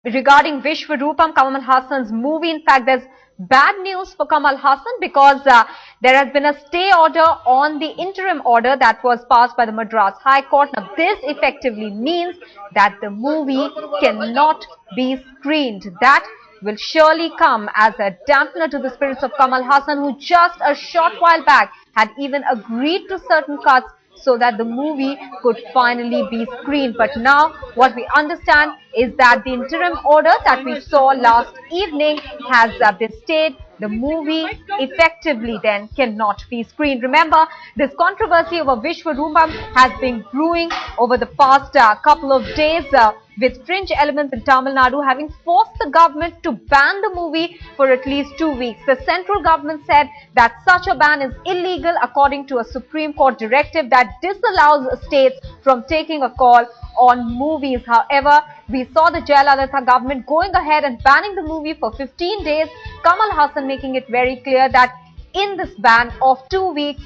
regarding Vishwaroopam, Kamal Haasan's movie. In fact, there's bad news for Kamal Haasan because there has been a stay order on the interim order that was passed by the Madras High Court. Now, this effectively means that the movie cannot be screened. That will surely come as a dampener to the spirits of Kamal Haasan, who just a short while back had even agreed to certain cuts so that the movie could finally be screened. But now what we understand is that the interim order that we saw last evening has been stayed. The movie effectively then cannot be screened. Remember, this controversy over Vishwaroopam has been brewing over the past couple of days with fringe elements in Tamil Nadu having forced the government to ban the movie for at least 2 weeks. The central government said that such a ban is illegal according to a Supreme Court directive that disallows states from taking a call on movies. However, we saw the Jayalalitha government going ahead and banning the movie for 15 days. Kamal Haasan making it very clear that in this ban of 2 weeks,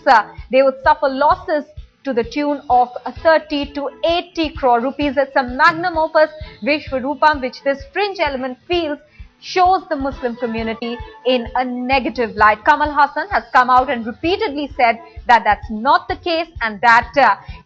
they would suffer losses to the tune of 30 to 80 crore rupees. It's a magnum opus, Vishwaroopam, which this fringe element feels shows the Muslim community in a negative light. Kamal Haasan has come out and repeatedly said that that's not the case and that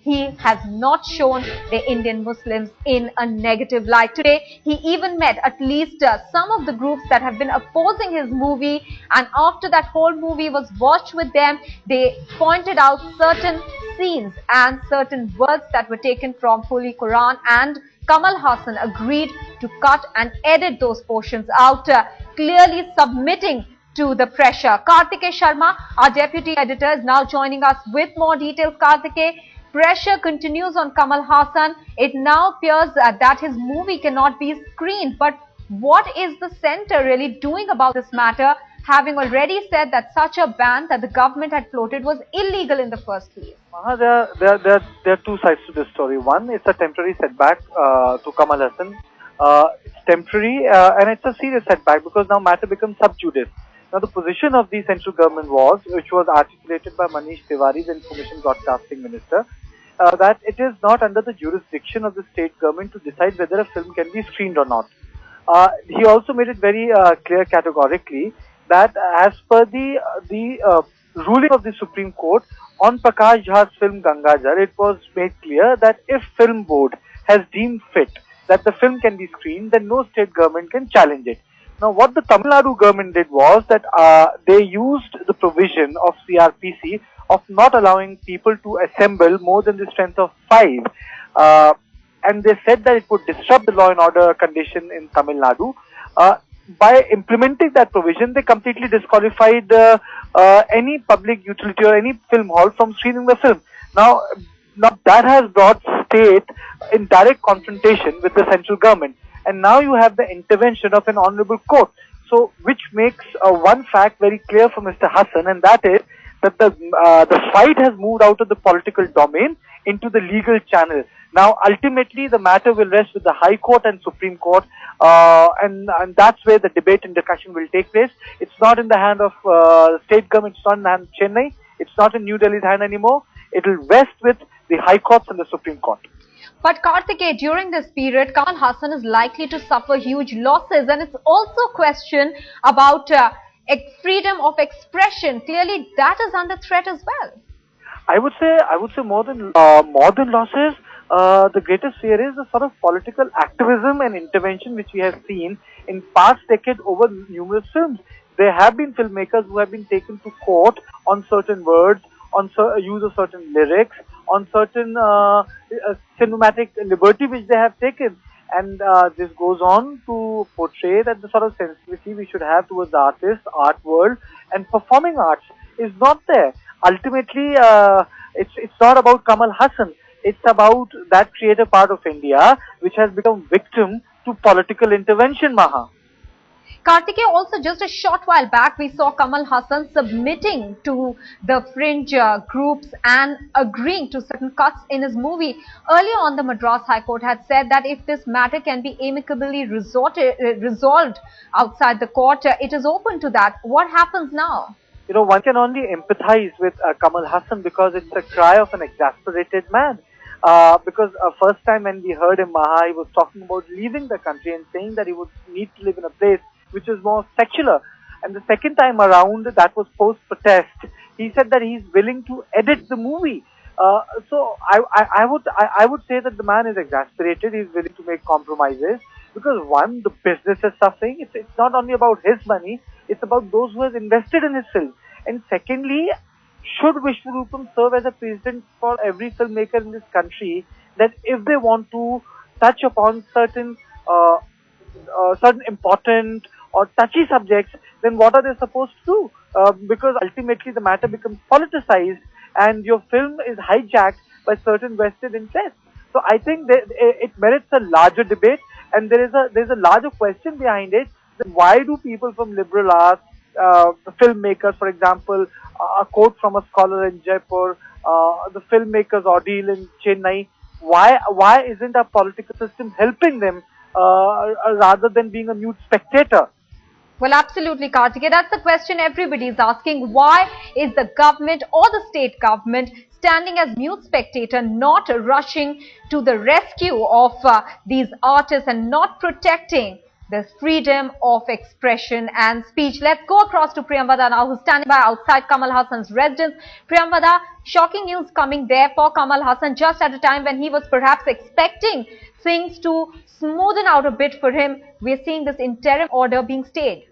he has not shown the Indian Muslims in a negative light. Today, he even met at least some of the groups that have been opposing his movie, and after that whole movie was watched with them, they pointed out certain scenes and certain words that were taken from Holy Quran, and Kamal Haasan agreed to cut and edit those portions out, clearly submitting to the pressure. Kartikeya Sharma, our deputy editor, is now joining us with more details. Kartikeya, pressure continues on Kamal Haasan. It now appears that his movie cannot be screened. But what is the centre really doing about this matter, having already said that such a ban that the government had floated was illegal in the first place? There are two sides to this story. One, it's a temporary setback to Kamal Haasan. It's temporary and it's a serious setback because now matter becomes sub judice. Now the position of the central government was, which was articulated by Manish Tiwari, the Information Broadcasting Minister, that it is not under the jurisdiction of the state government to decide whether a film can be screened or not. He also made it very clear categorically that as per the ruling of the Supreme Court on Prakash Jha's film Gangajar, it was made clear that if Film Board has deemed fit that the film can be screened, then no state government can challenge it. Now, what the Tamil Nadu government did was that they used the provision of CRPC of not allowing people to assemble more than the strength of 5. And they said that it would disrupt the law and order condition in Tamil Nadu. By implementing that provision, they completely disqualified any public utility or any film hall from screening the film. Now that has brought state in direct confrontation with the central government, and now you have the intervention of an honorable court. So, which makes one fact very clear for Mr. Haasan, and that is that the fight has moved out of the political domain into the legal channel. Now, ultimately, the matter will rest with the High Court and Supreme Court, and that's where the debate and discussion will take place. It's not in the hand of state government, it's not in the hand of Chennai, it's not in New Delhi's hand anymore. It will rest with the High Courts and the Supreme Court. But Kartikeya, during this period, Kamal Haasan is likely to suffer huge losses, and it's also a question about freedom of expression. Clearly, that is under threat as well. I would say more than losses. The greatest fear is the sort of political activism and intervention which we have seen in past decade over numerous films. There have been filmmakers who have been taken to court on certain words, on use of certain lyrics, on certain cinematic liberty which they have taken. And this goes on to portray that the sort of sensitivity we should have towards the artist, art world and performing arts is not there. Ultimately, it's not about Kamal Haasan. It's about that creative part of India which has become victim to political intervention, Maha. Kartikeya, also just a short while back, we saw Kamal Haasan submitting to the fringe groups and agreeing to certain cuts in his movie. Earlier on, the Madras High Court had said that if this matter can be amicably resolved outside the court, it is open to that. What happens now? You know, one can only empathize with Kamal Haasan because it's a cry of an exasperated man. because first time when we heard him, Maha, he was talking about leaving the country and saying that he would need to live in a place which is more secular. And the second time around, that was post-protest, he said that he's willing to edit the movie. So I would say that the man is exasperated. He's willing to make compromises because one, the business is suffering. It's not only about his money. It's about those who have invested in his film. And secondly, should Vishwaroopam serve as a precedent for every filmmaker in this country that if they want to touch upon certain important or touchy subjects, then what are they supposed to do? Because ultimately the matter becomes politicized and your film is hijacked by certain vested interests. So I think that it merits a larger debate, and there's a larger question behind it. Why do people from liberal arts, the filmmakers, for example, a quote from a scholar in Jaipur, the filmmakers ordeal in Chennai, why isn't our political system helping them rather than being a mute spectator? Well, absolutely, Kartikeya. That's the question everybody is asking. Why is the government or the state government standing as mute spectator, not rushing to the rescue of these artists and not protecting the freedom of expression and speech? Let's go across to Priyamvada now, who's standing by outside Kamal Haasan's residence. Priyamvada, shocking news coming there for Kamal Haasan just at a time when he was perhaps expecting things to smoothen out a bit for him. We're seeing this interim order being stayed.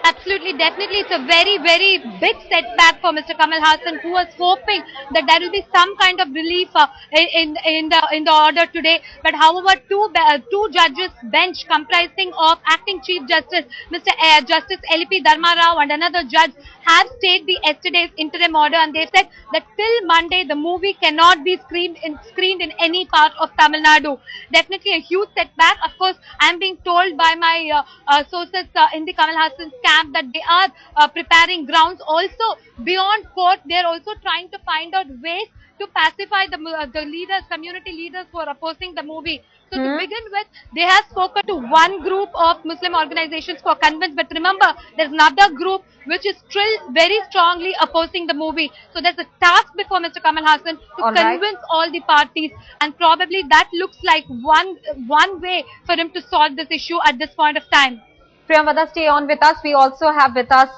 Absolutely, definitely, it's a very, very big setback for Mr. Kamal Haasan, who was hoping that there will be some kind of relief in the order today. But however, two judges bench comprising of acting Chief Justice Mr. Justice L.P. Dharma Rao and another judge have stayed the yesterday's interim order, and they said that till Monday the movie cannot be screened in any part of Tamil Nadu. Definitely a huge setback. Of course, I am being told by my sources in the Kamal Haasan's camp that they are preparing grounds also beyond court. They are also trying to find out ways to pacify the leaders, community leaders who are opposing the movie. So to begin with, they have spoken to one group of Muslim organizations for convince, but remember, there's another group which is still very strongly opposing the movie. So there's a task before Mr. Kamal Haasan to convince all the parties, and probably that looks like one way for him to solve this issue at this point of time. Priyamvada, stay on with us. We also have with us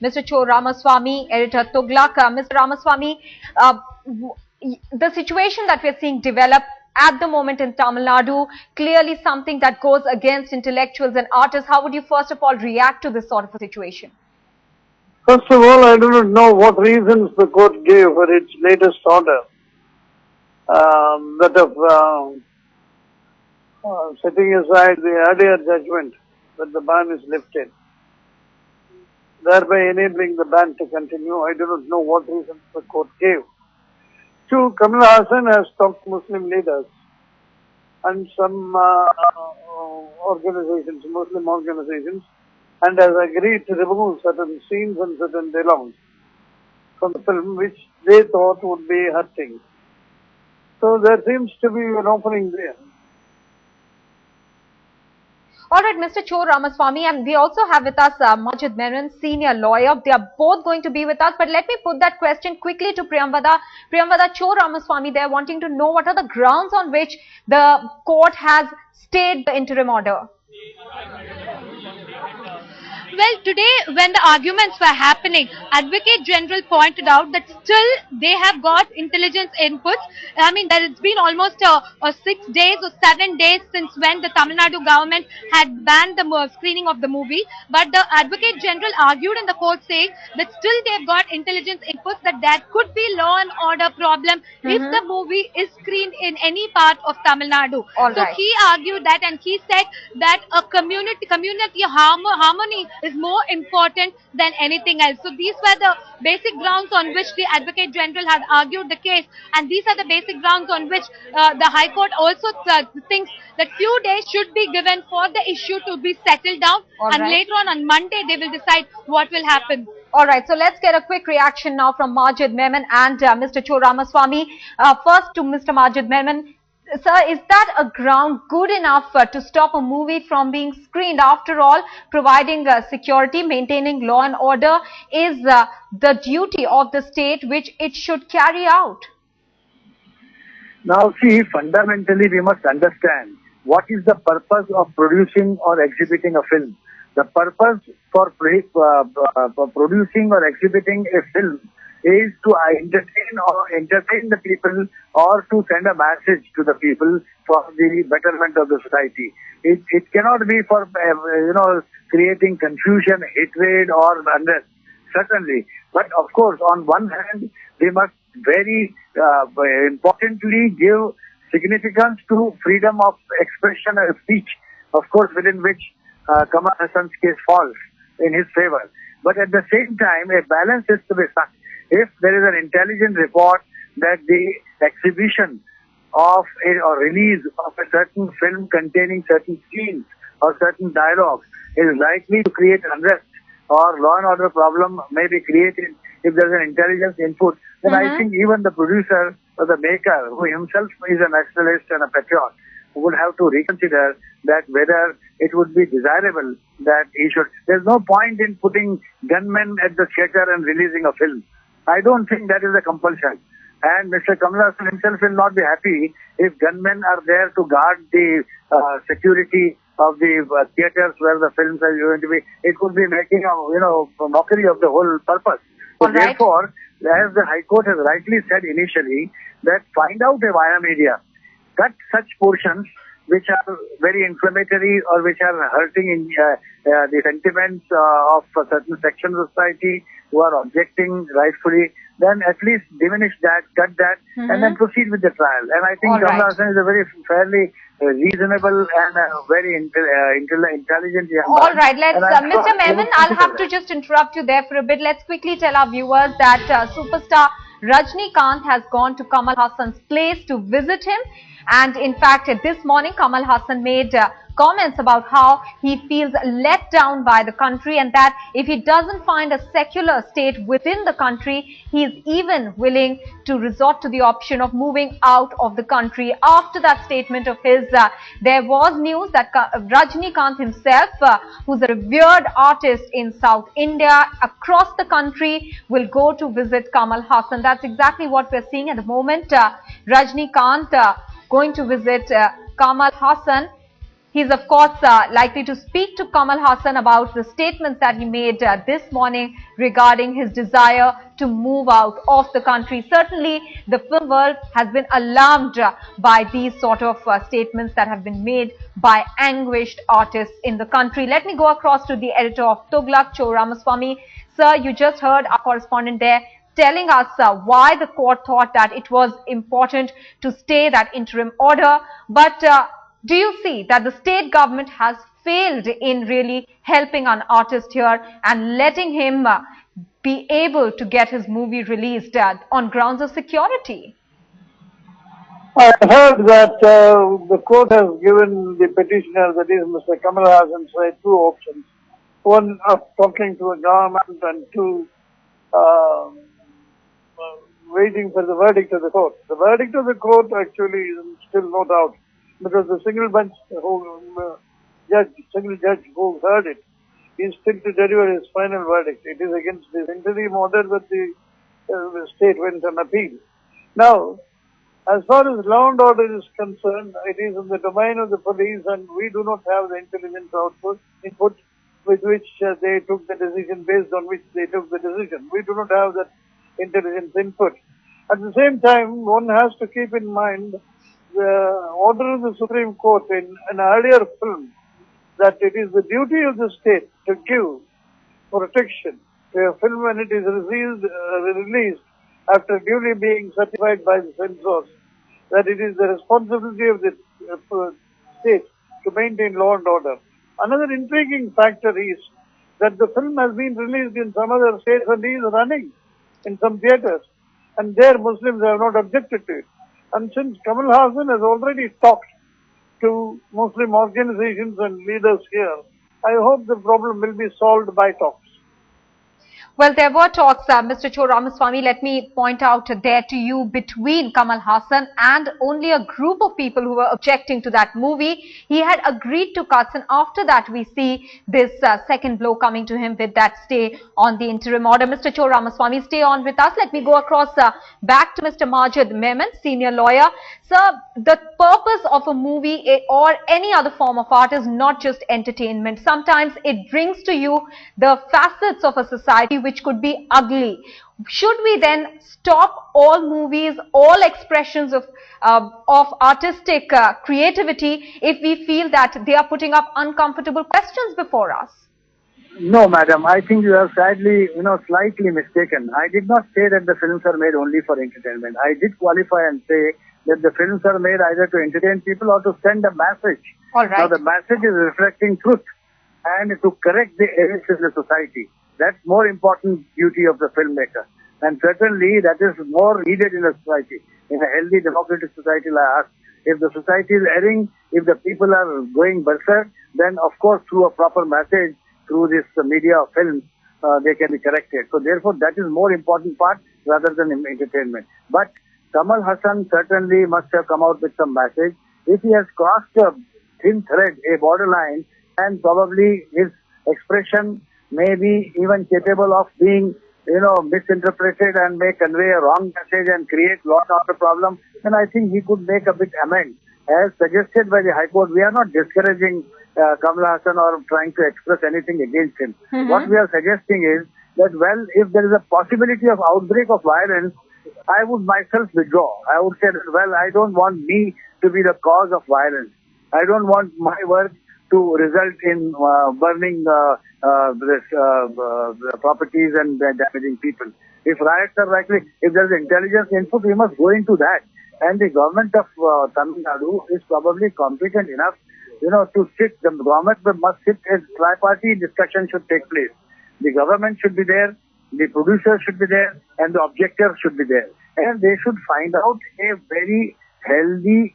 Mr. Cho Ramaswamy, editor Tughlaq. Mr. Ramaswamy, the situation that we're seeing develop at the moment in Tamil Nadu, clearly something that goes against intellectuals and artists. How would you first of all react to this sort of a situation? First of all, I do not know what reasons the court gave for its latest order, that of setting aside the earlier judgment that the ban is lifted, thereby enabling the ban to continue. I do not know what reasons the court gave. Two, Kamal Haasan has talked to Muslim leaders and some organizations, Muslim organizations, and has agreed to remove certain scenes and certain dialogues from the film which they thought would be hurting. So there seems to be an opening there. All right, Mr. Cho Ramaswamy, and we also have with us Majid Menon, senior lawyer. They are both going to be with us, but let me put that question quickly to Priyamvada. Priyamvada, Cho Ramaswamy, they are wanting to know what are the grounds on which the court has stayed the interim order. Well, today when the arguments were happening, Advocate General pointed out that still they have got intelligence inputs. I mean, there has been almost 6 days or 7 days since when the Tamil Nadu government had banned the screening of the movie. But the Advocate General argued in the court saying that still they've got intelligence inputs, that there could be law and order problem if the movie is screened in any part of Tamil Nadu. So he argued that, and he said that a community harmony is more important than anything else. So these were the basic grounds on which the Advocate General had argued the case, and these are the basic grounds on which the High Court also thinks that few days should be given for the issue to be settled down, and later on Monday they will decide what will happen. All right, so let's get a quick reaction now from Majid Menon and Mr. Cho Ramaswamy. First to Mr. Majid Menon. Sir, is that a ground good enough to stop a movie from being screened? After all, providing security, maintaining law and order is the duty of the state which it should carry out. Now see, fundamentally we must understand what is the purpose of producing or exhibiting a film. The purpose for producing or exhibiting a film is to entertain the people or to send a message to the people for the betterment of the society. It cannot be for, creating confusion, hatred or unrest, certainly. But of course, on one hand, we must very importantly give significance to freedom of expression and speech, of course, within which Kamal Haasan's case falls in his favor. But at the same time, a balance is to be struck. If there is an intelligent report that the exhibition of or release of a certain film containing certain scenes or certain dialogues is likely to create unrest or law and order problem may be created if there is an intelligence input, then I think even the producer or the maker, who himself is a nationalist and a patriot, would have to reconsider that whether it would be desirable that he should. There's no point in putting gunmen at the theatre and releasing a film. I don't think that is a compulsion. And Mr. Kamal Haasan himself will not be happy if gunmen are there to guard the security of the theatres where the films are going to be. It would be making a mockery of the whole purpose. So therefore, as the High Court has rightly said initially, that find out a via media, cut such portions which are very inflammatory or which are hurting in the sentiments of a certain section of society who are objecting rightfully, then at least diminish that, cut that, and then proceed with the trial. And I think Kamal Haasan is a very fairly reasonable and very intelligent young man. All right, let's, Mr. Mehman, I'll have to just interrupt you there for a bit. Let's quickly tell our viewers that superstar Rajnikant has gone to Kamal Haasan's place to visit him. And in fact, this morning, Kamal Haasan made comments about how he feels let down by the country and that if he doesn't find a secular state within the country, he is even willing to resort to the option of moving out of the country. After that statement of his, there was news that Rajnikant himself, who's a revered artist in South India, across the country, will go to visit Kamal Haasan. That's exactly what we're seeing at the moment. Rajnikant going to visit Kamal Haasan. He's of course likely to speak to Kamal Haasan about the statements that he made this morning regarding his desire to move out of the country. Certainly, the film world has been alarmed by these sort of statements that have been made by anguished artists in the country. Let me go across to the editor of Tuglak, Cho Ramaswamy. Sir, you just heard our correspondent there telling us why the court thought that it was important to stay that interim order. But do you see that the state government has failed in really helping an artist here and letting him be able to get his movie released on grounds of security? I heard that the court has given the petitioner, that is Mr. Kamal Haasan, two options. One, of talking to a government, and two, waiting for the verdict of the court. The verdict of the court actually is still no doubt, because the single bench single judge who heard it is still to deliver his final verdict. It is against this interim order that the state went on appeal. Now, as far as law and order is concerned, it is in the domain of the police, and we do not have the intelligence input with which they took the decision, based on which they took the decision. We do not have that intelligence input. At the same time, one has to keep in mind the order of the Supreme Court in an earlier film, that it is the duty of the state to give protection to a film when it is released after duly being certified by the censors, that it is the responsibility of the state to maintain law and order. Another intriguing factor is that the film has been released in some other states and is running in some theatres, and there Muslims have not objected to it. And since Kamal Haasan has already talked to Muslim organizations and leaders here, I hope the problem will be solved by talks. Well, there were talks, Mr. Cho Ramaswamy, let me point out there to you, between Kamal Haasan and only a group of people who were objecting to that movie. He had agreed to cuts, and after that we see this second blow coming to him with that stay on the interim order. Mr. Cho Ramaswamy, stay on with us. Let me go across back to Mr. Majid Memon, senior lawyer. Sir, the purpose of a movie or any other form of art is not just entertainment. Sometimes it brings to you the facets of a society which could be ugly. Should we then stop all movies, all expressions of artistic creativity if we feel that they are putting up uncomfortable questions before us? No, madam. I think you are sadly, slightly mistaken. I did not say that the films are made only for entertainment. I did qualify and say that the films are made either to entertain people or to send a message. All right. Now, the message is reflecting truth and to correct the errors in the society. That's more important duty of the filmmaker. And certainly that is more needed in a society, in a healthy democratic society like us. If the society is erring, if the people are going berserk, then of course through a proper message, through this media of films, they can be corrected. So therefore that is more important part rather than entertainment. But Kamal Haasan certainly must have come out with some message. If he has crossed a thin thread, a borderline, and probably his expression may be even capable of being, misinterpreted and may convey a wrong message and create lot of the problem, then I think he could make a bit amend. As suggested by the High Court, we are not discouraging Kamal Haasan or trying to express anything against him. What we are suggesting is that, well, if there is a possibility of outbreak of violence, I would myself withdraw. I would say that, well, I don't want me to be the cause of violence. I don't want my work to result in burning properties and damaging people. If riots are likely, if there is intelligence input, we must go into that. And the government of Tamil Nadu is probably competent enough, to sit. The government must sit as tri-party discussion should take place. The government should be there, the producers should be there, and the objectors should be there. And they should find out a very healthy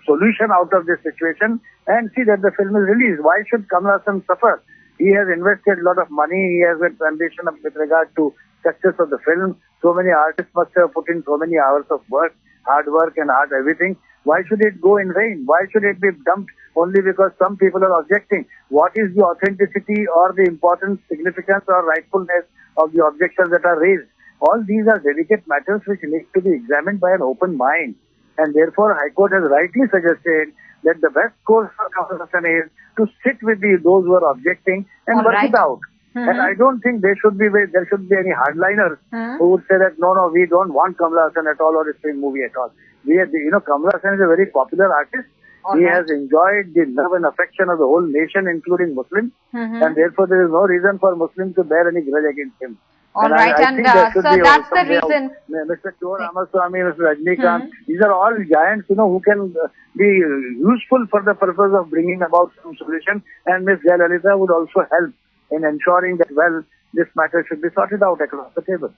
solution out of this situation and see that the film is released. Why should Kamal Haasan suffer? He has invested a lot of money. He has an ambition with regard to success of the film. So many artists must have put in so many hours of work, hard work and hard everything. Why should it go in vain? Why should it be dumped only because some people are objecting? What is the authenticity or the important significance or rightfulness of the objections that are raised? All these are delicate matters which need to be examined by an open mind. And therefore, High Court has rightly suggested that the best course for Kamal Haasan is to sit with those who are objecting and work it out. And I don't think there should be any hardliners who would say that, no, we don't want Kamal Haasan at all or his film movie at all. Kamal Haasan is a very popular artist. He has enjoyed the love and affection of the whole nation, including Muslims. And therefore, there is no reason for Muslims to bear any grudge against him. All right, so that's the reason. Mr. Cho Ramaswamy, Mr. Rajnikant, these are all giants, who can be useful for the purpose of bringing about some solution. And Ms. Jayalalitha would also help in ensuring that, well, this matter should be sorted out across the table.